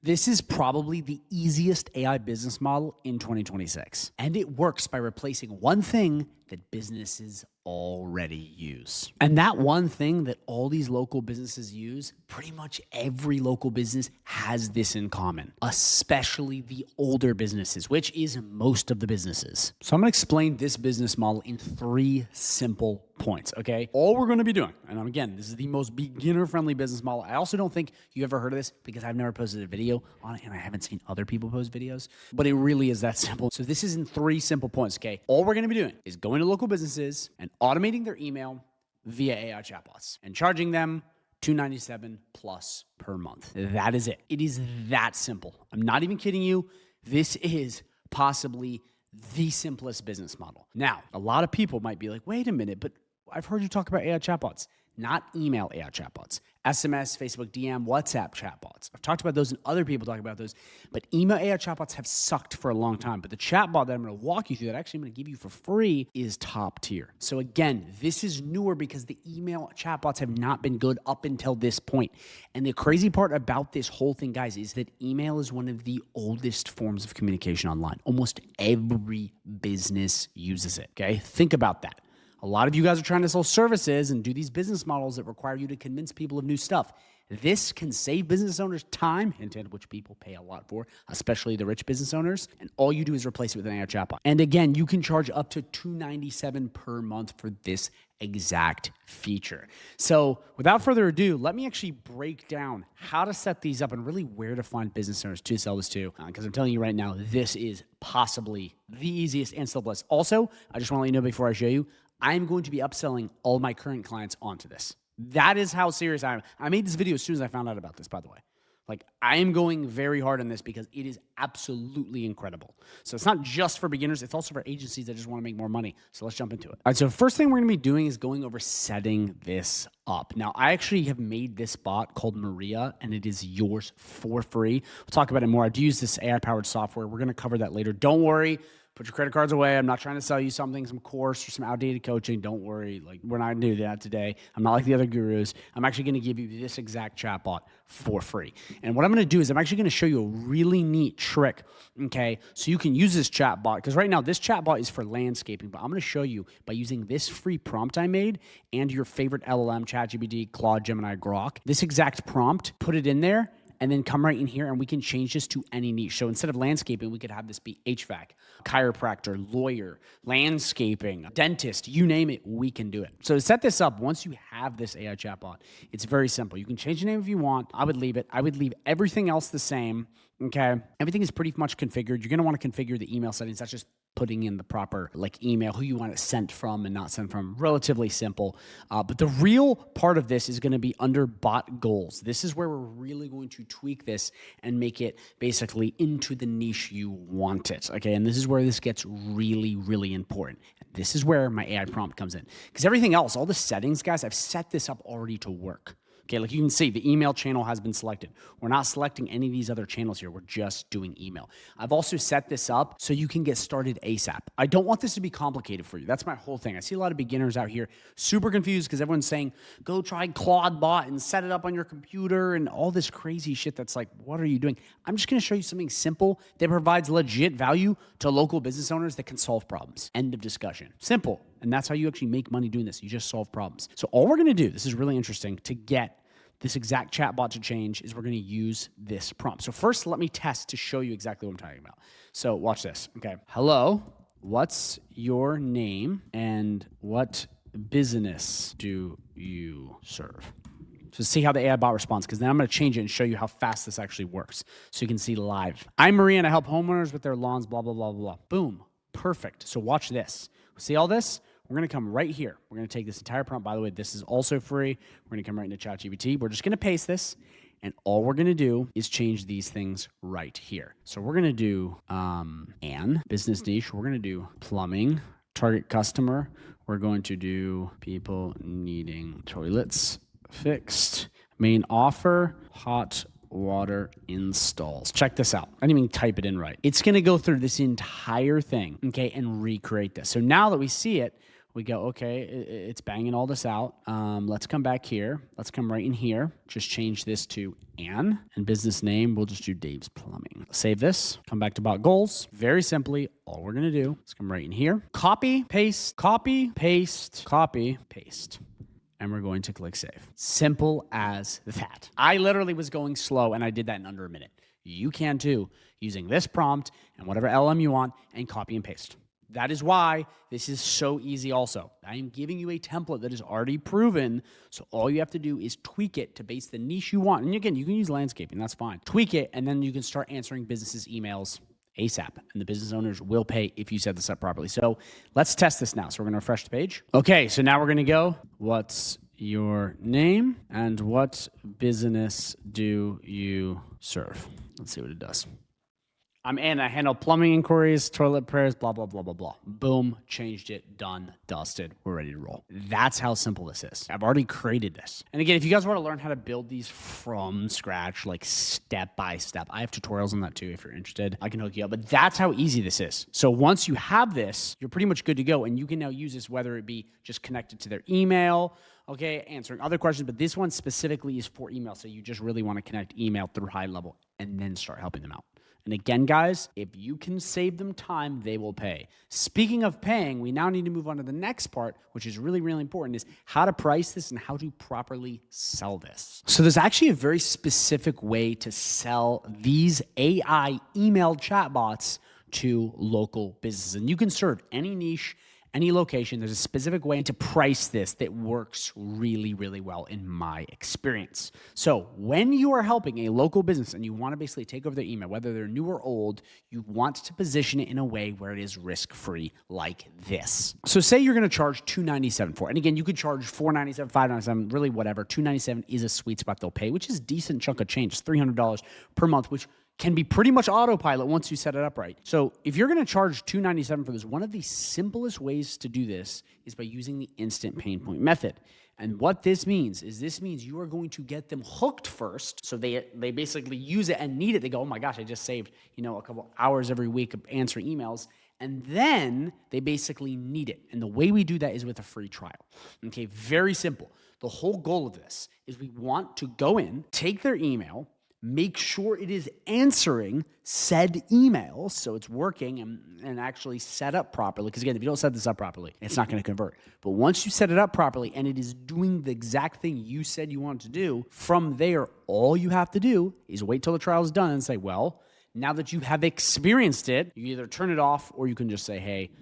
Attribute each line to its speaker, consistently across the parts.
Speaker 1: This is probably the easiest AI business model in 2026. And it works by replacing one thing that businesses already use. And that one thing that all these local businesses use, pretty much every local business has this in common, especially the older businesses, which is most of the businesses. So I'm gonna explain this business model in 3 simple points, okay? All we're gonna be doing, and again, this is the most beginner-friendly business model. I also don't think you ever heard of this because I've never posted a video on it and I haven't seen other people post videos, but it really is that simple. So this is in 3 simple points, okay? All we're gonna be doing is going to local businesses and automating their email via AI chatbots and charging them $297 plus per month. That is it. It is that simple. I'm not even kidding you. This is possibly the simplest business model. Now, a lot of people might be like, wait a minute, but I've heard you talk about AI chatbots, not email AI chatbots, SMS, Facebook DM, WhatsApp chatbots. I've talked about those and other people talk about those, but email AI chatbots have sucked for a long time. But the chatbot that I'm going to walk you through, that actually I'm going to give you for free, is top tier. So again, this is newer because the email chatbots have not been good up until this point. And the crazy part about this whole thing, guys, is that email is one of the oldest forms of communication online. Almost every business uses it, okay? Think about that. A lot of you guys are trying to sell services and do these business models that require you to convince people of new stuff. This can save business owners time, which people pay a lot for, especially the rich business owners, and all you do is replace it with an AI chatbot. And again, you can charge up to $297 per month for this exact feature. So without further ado, let me actually break down how to set these up and really where to find business owners to sell this to, because I'm telling you right now, this is possibly the easiest and simplest. Also, I just want to let you know before I show you, I'm going to be upselling all my current clients onto this. That is how serious I am. I made this video as soon as I found out about this, by the way. Like, I am going very hard on this because it is absolutely incredible. So it's not just for beginners, it's also for agencies that just want to make more money. So let's jump into it. All right, so first thing we're going to be doing is going over setting this up. Now, I actually have made this bot called Maria, and it is yours for free. We'll talk about it more. I do use this AI-powered software. We're going to cover that later. Don't worry. Put your credit cards away. I'm not trying to sell you something, some course or some outdated coaching. Don't worry. Like, we're not going to do that today. I'm not like the other gurus. I'm actually going to give you this exact chatbot for free. And what I'm going to do is I'm actually going to show you a really neat trick, okay? So you can use this chatbot, because right now this chatbot is for landscaping, but I'm going to show you by using this free prompt I made and your favorite LLM, ChatGPT, Claude, Gemini, Grok, this exact prompt, put it in there, and then come right in here and we can change this to any niche. So instead of landscaping, we could have this be HVAC, chiropractor, lawyer, landscaping, dentist, you name it, we can do it. So to set this up, once you have this AI chatbot, it's very simple. You can change the name if you want. I would leave it. I would leave everything else the same, okay? Everything is pretty much configured. You're gonna wanna configure the email settings. That's just putting in the proper email, who you want it sent from and not sent from. Relatively simple. But the real part of this is going to be under bot goals. This is where we're really going to tweak this and make it basically into the niche you want it. Okay, and this is where this gets really, really important. This is where my AI prompt comes in. Because everything else, all the settings, guys, I've set this up already to work. Okay, like you can see, the email channel has been selected. We're not selecting any of these other channels here. We're just doing email. I've also set this up so you can get started ASAP. I don't want this to be complicated for you. That's my whole thing. I see a lot of beginners out here super confused because everyone's saying, go try Claude Bot and set it up on your computer and all this crazy shit that's like, what are you doing? I'm just gonna show you something simple that provides legit value to local business owners that can solve problems. End of discussion. Simple. And that's how you actually make money doing this. You just solve problems. So all we're gonna do, this is really interesting, to get this exact chatbot to change is we're going to use this prompt. So first, let me test to show you exactly what I'm talking about. So watch this. Okay. Hello, what's your name and what business do you serve? So see how the AI bot responds, because then I'm going to change it and show you how fast this actually works so you can see live. I'm Maria and I help homeowners with their lawns, blah, blah, blah, blah, blah. Boom. Perfect. So watch this. See all this? We're going to come right here. We're going to take this entire prompt. By the way, this is also free. We're going to come right into ChatGPT. We're just going to paste this. And all we're going to do is change these things right here. So we're going to do business niche. We're going to do plumbing, target customer. We're going to do people needing toilets fixed. Main offer, hot water installs. Check this out. I didn't even type it in right. It's going to go through this entire thing, okay, and recreate this. So now that we see it, We go, okay, it's banging all this out. Let's come back here. Let's come right in here. Just change this to Ann, and business name, we'll just do Dave's Plumbing. Save this, come back to bot goals. Very simply, all we're gonna do is come right in here, copy, paste, copy, paste, copy, paste. And we're going to click save. Simple as that. I literally was going slow and I did that in under a minute. You can too, using this prompt and whatever LM you want and copy and paste. That is why this is so easy also. I am giving you a template that is already proven, so all you have to do is tweak it to base the niche you want. And again, you can use landscaping, that's fine. Tweak it, and then you can start answering businesses' emails ASAP, and the business owners will pay if you set this up properly. So let's test this now. So we're gonna refresh the page. Okay, so now we're gonna go, what's your name and what business do you serve? Let's see what it does. I'm in. I handle plumbing inquiries, toilet repairs, blah, blah, blah, blah, blah. Boom, changed it, done, dusted. We're ready to roll. That's how simple this is. I've already created this. And again, if you guys want to learn how to build these from scratch, like step by step, I have tutorials on that too if you're interested. I can hook you up, but that's how easy this is. So once you have this, you're pretty much good to go, and you can now use this whether it be just connected to their email, okay, answering other questions, but this one specifically is for email, so you just really want to connect email through high level and then start helping them out. And again, guys, if you can save them time, they will pay. Speaking of paying, we now need to move on to the next part, which is really, really important, is how to price this and how to properly sell this. So there's actually a very specific way to sell these AI email chatbots to local businesses. And you can serve any niche, any location. There's a specific way to price this that works really, really well in my experience. So when you are helping a local business and you want to basically take over their email, whether they're new or old, you want to position it in a way where it is risk-free like this. So say you're going to charge $297 for it. And again, you could charge $497, $597, really whatever. $297 is a sweet spot they'll pay, which is a decent chunk of change. It's $300 per month, which can be pretty much autopilot once you set it up right. So if you're gonna charge $297 for this, one of the simplest ways to do this is by using the instant pain point method. And what this means is you are going to get them hooked first. So they basically use it and need it. They go, oh my gosh, I just saved, a couple hours every week of answering emails. And then they basically need it. And the way we do that is with a free trial. Okay, very simple. The whole goal of this is we want to go in, take their email, make sure it is answering said emails, so it's working and actually set up properly. Because again, if you don't set this up properly, it's not going to convert. But once you set it up properly and it is doing the exact thing you said you wanted to do, from there, all you have to do is wait till the trial is done and say, well, now that you have experienced it, you either turn it off or you can just say, hey,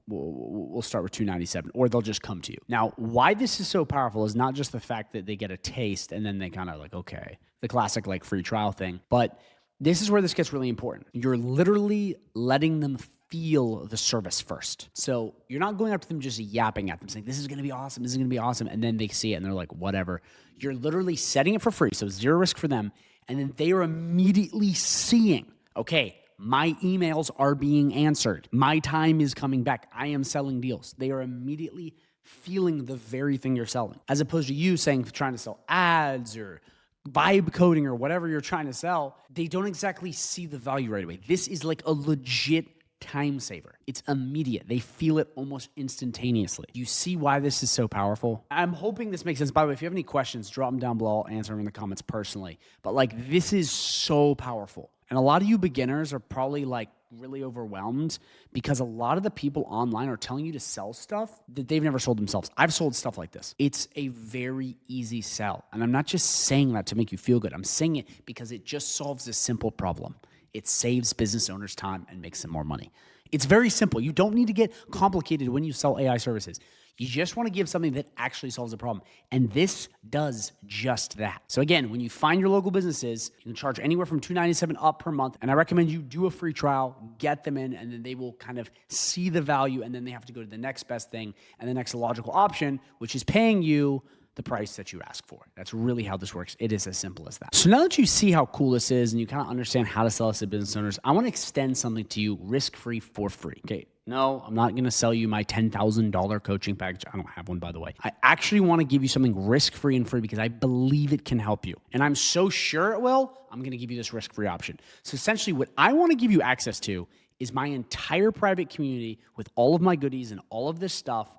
Speaker 1: we'll start with $297, or they'll just come to you. Now, why this is so powerful is not just the fact that they get a taste and then they kind of like, okay, the classic like free trial thing, but this is where this gets really important. You're literally letting them feel the service first. So you're not going up to them just yapping at them saying, this is going to be awesome, this is going to be awesome. And then they see it and they're like, whatever. You're literally setting it for free. So zero risk for them. And then they are immediately seeing, okay, my emails are being answered. My time is coming back. I am selling deals. They are immediately feeling the very thing you're selling, as opposed to you trying to sell ads or vibe coding or whatever you're trying to sell. They don't exactly see the value right away. This is like a legit time saver. It's immediate. They feel it almost instantaneously. You see why this is so powerful? I'm hoping this makes sense. By the way, if you have any questions, drop them down below. I'll answer them in the comments personally. But this is so powerful. And a lot of you beginners are probably really overwhelmed because a lot of the people online are telling you to sell stuff that they've never sold themselves. I've sold stuff like this. It's a very easy sell. And I'm not just saying that to make you feel good. I'm saying it because it just solves a simple problem. It saves business owners time and makes them more money. It's very simple. You don't need to get complicated when you sell AI services. You just want to give something that actually solves a problem. And this does just that. So again, when you find your local businesses, you can charge anywhere from $297 up per month. And I recommend you do a free trial, get them in, and then they will kind of see the value. And then they have to go to the next best thing and the next logical option, which is paying you the price that you ask for. That's really how this works. It is as simple as that. So now that you see how cool this is and you kind of understand how to sell this to business owners, I want to extend something to you risk-free for free. Okay. No, I'm not going to sell you my $10,000 coaching package. I don't have one, by the way. I actually want to give you something risk-free and free because I believe it can help you. And I'm so sure it will, I'm going to give you this risk-free option. So essentially what I want to give you access to is my entire private community with all of my goodies and all of this stuff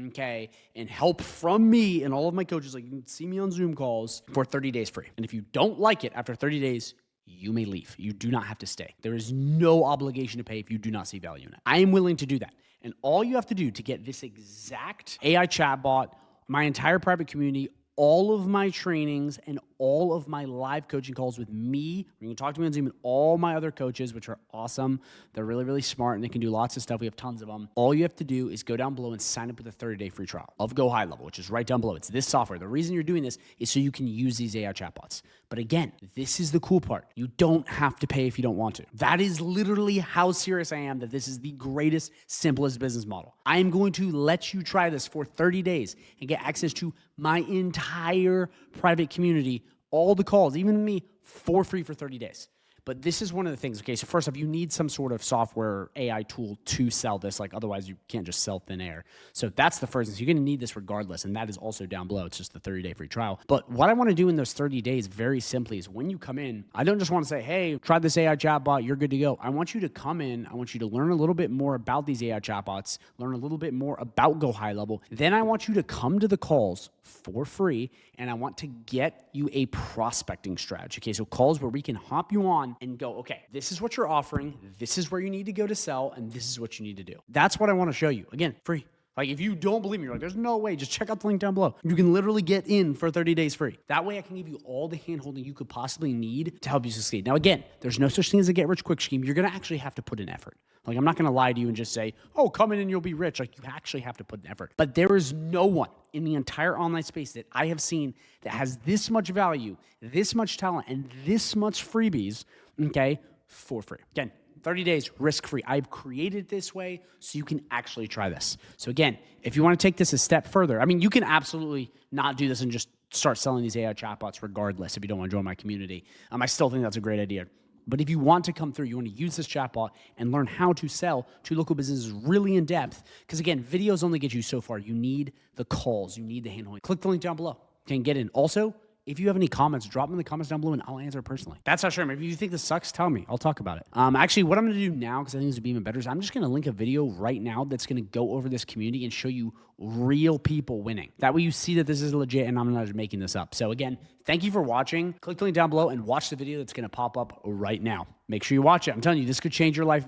Speaker 1: okay, and help from me and all of my coaches. Like, you can see me on Zoom calls for 30 days free. And if you don't like it after 30 days, you may leave. You do not have to stay. There is no obligation to pay if you do not see value in it. I am willing to do that. And all you have to do to get this exact AI chatbot, my entire private community, all of my trainings, and all of my live coaching calls with me, you can talk to me on Zoom, and all my other coaches, which are awesome. They're really, really smart, and they can do lots of stuff. We have tons of them. All you have to do is go down below and sign up with a 30-day free trial of Go High Level, which is right down below. It's this software. The reason you're doing this is so you can use these AI chatbots. But again, this is the cool part. You don't have to pay if you don't want to. That is literally how serious I am that this is the greatest, simplest business model. I am going to let you try this for 30 days and get access to my entire private community, all the calls, even me, for free for 30 days. But this is one of the things. Okay, so first off, you need some sort of software AI tool to sell this. Like, otherwise you can't just sell thin air. So that's the first thing. So you're going to need this regardless, and that is also down below. It's just the 30-day free trial. But what I want to do in those 30 days, very simply, is when you come in, I don't just want to say, hey, try this AI chatbot, you're good to go. I want you to come in. I want you to learn a little bit more about these AI chatbots, learn a little bit more about Go High Level. Then I want you to come to the calls for free, and I want to get you a prospecting strategy. Okay, so calls where we can hop you on and go, okay, this is what you're offering, this is where you need to go to sell, and this is what you need to do. That's what I want to show you. Again, free. Like, if you don't believe me, you're like, there's no way, just check out the link down below. You can literally get in for 30 days free. That way I can give you all the hand-holding you could possibly need to help you succeed. Now, again, there's no such thing as a get-rich-quick scheme. You're going to actually have to put in effort. Like, I'm not going to lie to you and just say, oh, come in and you'll be rich. Like, you actually have to put in effort. But there is no one in the entire online space that I have seen that has this much value, this much talent, and this much freebies, okay, for free. Again, 30 days, risk-free. I've created it this way so you can actually try this. So again, if you want to take this a step further, I mean, you can absolutely not do this and just start selling these AI chatbots regardless if you don't want to join my community. I still think that's a great idea. But if you want to come through, you want to use this chatbot and learn how to sell to local businesses really in depth, because again, videos only get you so far. You need the calls. You need the hand-holding. Click the link down below. You can get in. Also, if you have any comments, drop them in the comments down below and I'll answer personally. That's how sure. If you think this sucks, tell me. I'll talk about it. Actually, what I'm going to do now, because I think this would be even better, is I'm just going to link a video right now that's going to go over this community and show you real people winning. That way you see that this is legit and I'm not just making this up. So again, thank you for watching. Click the link down below and watch the video that's going to pop up right now. Make sure you watch it. I'm telling you, this could change your life.